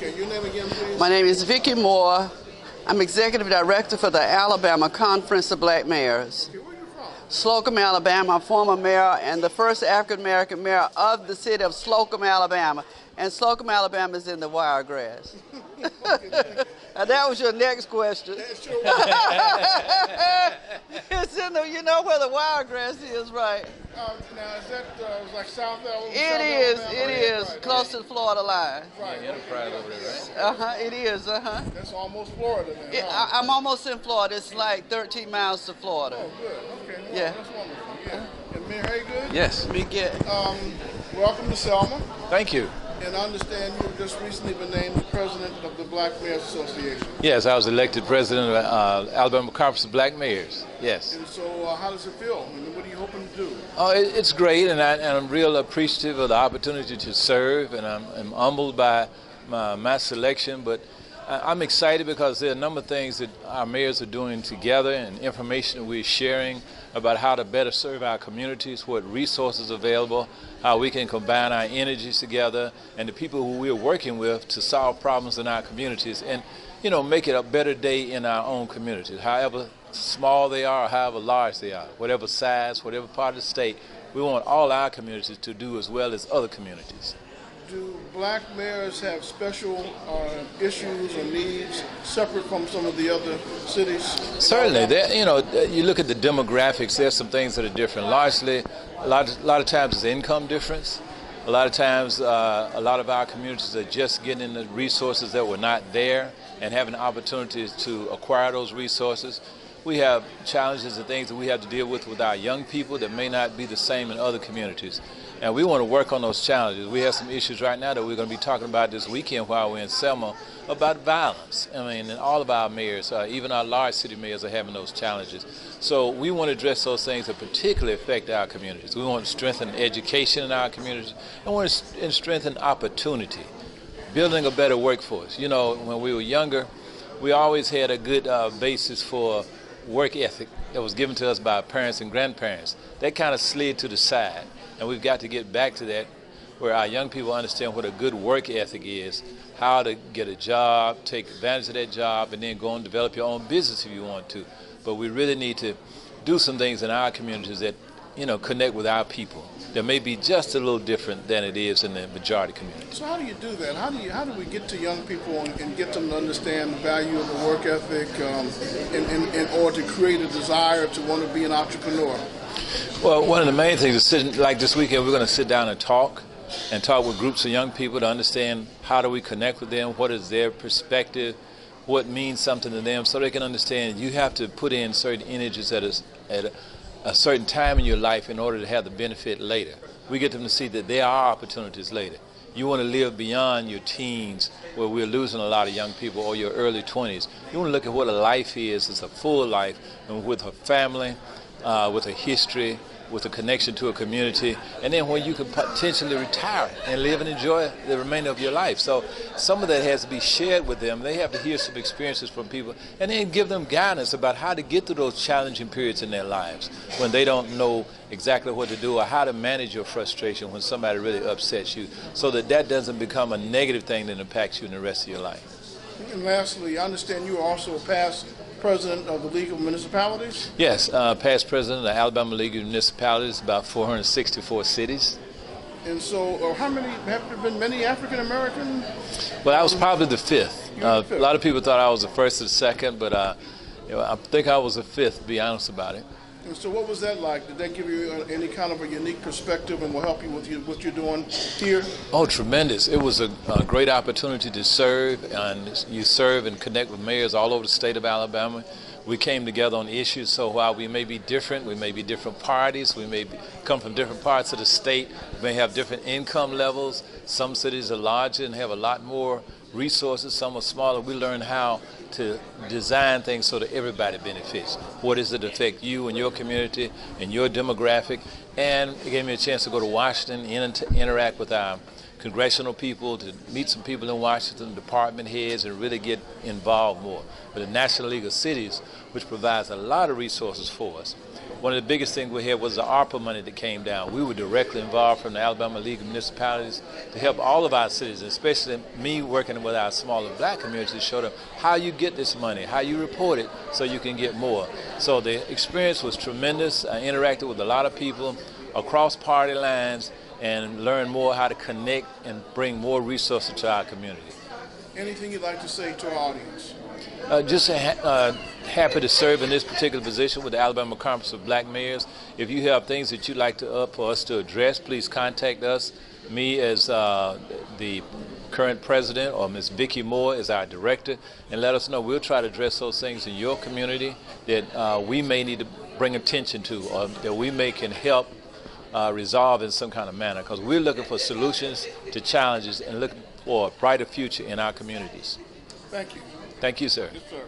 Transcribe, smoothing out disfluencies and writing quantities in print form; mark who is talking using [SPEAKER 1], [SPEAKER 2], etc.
[SPEAKER 1] Okay, your name again, please?
[SPEAKER 2] My name is Vicki Moore. I'm Executive Director for the Alabama Conference of Black Mayors.
[SPEAKER 1] Okay, where are you from?
[SPEAKER 2] Slocum, Alabama. I'm former mayor and the first African-American mayor of the city of Slocum, Alabama. And Slocum, Alabama is in the Wiregrass. And that was your next question.
[SPEAKER 1] That sure was.
[SPEAKER 2] It's in the, you know where the Wiregrass is, right?
[SPEAKER 1] Now, is that like South Alabama?
[SPEAKER 2] It is,
[SPEAKER 1] Right,
[SPEAKER 2] close to the Florida line.
[SPEAKER 1] Right.
[SPEAKER 3] Enterprise over there, right?
[SPEAKER 2] It is,
[SPEAKER 1] That's almost Florida then, huh?
[SPEAKER 2] I'm almost in Florida. It's like 13 miles to Florida.
[SPEAKER 1] Oh, good. Okay. Well,
[SPEAKER 2] Yeah.
[SPEAKER 1] That's wonderful. Yeah. And Mayor Haygood?
[SPEAKER 3] Yes.
[SPEAKER 2] We get
[SPEAKER 1] Welcome to Selma.
[SPEAKER 3] Thank you.
[SPEAKER 1] And I understand you've just recently been named the president of the Black Mayors Association.
[SPEAKER 3] Yes, I was elected president of Alabama Conference of Black Mayors. Yes.
[SPEAKER 1] And so how does it feel? I mean, what are you hoping to do?
[SPEAKER 3] Oh, it's great, and I'm real appreciative of the opportunity to serve, and I'm humbled by my selection, but I'm excited because there are a number of things that our mayors are doing together and information that we're sharing about how to better serve our communities, what resources are available, how we can combine our energies together, and the people who we're working with to solve problems in our communities and, you know, make it a better day in our own communities, however small they are or however large they are, whatever size, whatever part of the state. We want all our communities to do as well as other communities.
[SPEAKER 1] Do black mayors have special issues or needs separate from some of the other cities?
[SPEAKER 3] Certainly. You know, you look at the demographics, there's some things that are different. Largely, a lot of times it's income difference. A lot of times, a lot of our communities are just getting the resources that were not there and having opportunities to acquire those resources. We have challenges and things that we have to deal with our young people that may not be the same in other communities. And we want to work on those challenges. We have some issues right now that we're going to be talking about this weekend while we're in Selma about violence. I mean, and all of our mayors, even our large city mayors, are having those challenges. So we want to address those things that particularly affect our communities. We want to strengthen education in our communities, and we want to strengthen opportunity, building a better workforce. You know, when we were younger, we always had a good basis for work ethic that was given to us by our parents and grandparents. That kind of slid to the side. And we've got to get back to that, where our young people understand what a good work ethic is, how to get a job, take advantage of that job, and then go and develop your own business if you want to. But we really need to do some things in our communities that, you know, connect with our people. That may be just a little different than it is in the majority community.
[SPEAKER 1] So how do you do that? How do we get to young people and get them to understand the value of the work ethic in order to create a desire to want to be an entrepreneur?
[SPEAKER 3] Well, one of the main things is sitting, like this weekend, we're going to sit down and talk with groups of young people to understand how do we connect with them, what is their perspective, what means something to them, so they can understand you have to put in certain energies at a certain time in your life in order to have the benefit later. We get them to see that there are opportunities later. You want to live beyond your teens, where we're losing a lot of young people, or your early 20s. You want to look at what a life is. It's a full life, and with a family, with a history, with a connection to a community, and then when you can potentially retire and live and enjoy the remainder of your life. So some of that has to be shared with them. They have to hear some experiences from people, and then give them guidance about how to get through those challenging periods in their lives when they don't know exactly what to do, or how to manage your frustration when somebody really upsets you, so that that doesn't become a negative thing that impacts you in the rest of your life.
[SPEAKER 1] And lastly, I understand you are also a past president of the League of Municipalities?
[SPEAKER 3] Yes, past president of the Alabama League of Municipalities, about 464 cities.
[SPEAKER 1] And so how many, have there been many African American?
[SPEAKER 3] Well, I was probably the fifth. A lot of people thought I was the first or the second, but I think I was the fifth, to be honest about it.
[SPEAKER 1] And so what was that like? Did that give you any kind of a unique perspective and will help you with what you're doing here?
[SPEAKER 3] Oh, tremendous. It was a great opportunity to serve, and you serve and connect with mayors all over the state of Alabama. We came together on issues, so while we may be different, we may be different parties, we may come from different parts of the state, we may have different income levels. Some cities are larger and have a lot more resources, some are smaller. We learn how to design things so that everybody benefits. What does it affect you and your community and your demographic? And it gave me a chance to go to Washington and to interact with our congressional people, to meet some people in Washington, department heads, and really get involved more with the National League of Cities, which provides a lot of resources for us. one of the biggest things we had was the ARPA money that came down. We were directly involved from the Alabama League of Municipalities to help all of our cities, especially me working with our smaller black communities, show them how you get this money, how you report it so you can get more. So the experience was tremendous. I interacted with a lot of people across party lines and learned more how to connect and bring more resources to our community.
[SPEAKER 1] Anything you'd like to say to our audience?
[SPEAKER 3] Just happy to serve in this particular position with the Alabama Conference of Black Mayors. If you have things that you'd like for us to address, please contact us. Me as the current president, or Ms. Vicki Moore as our director, and let us know. We'll try to address those things in your community that we may need to bring attention to, or that we may can help resolve in some kind of manner, because we're looking for solutions to challenges and looking for a brighter future in our communities.
[SPEAKER 1] Thank you.
[SPEAKER 3] Thank you, sir.
[SPEAKER 1] Yes, sir.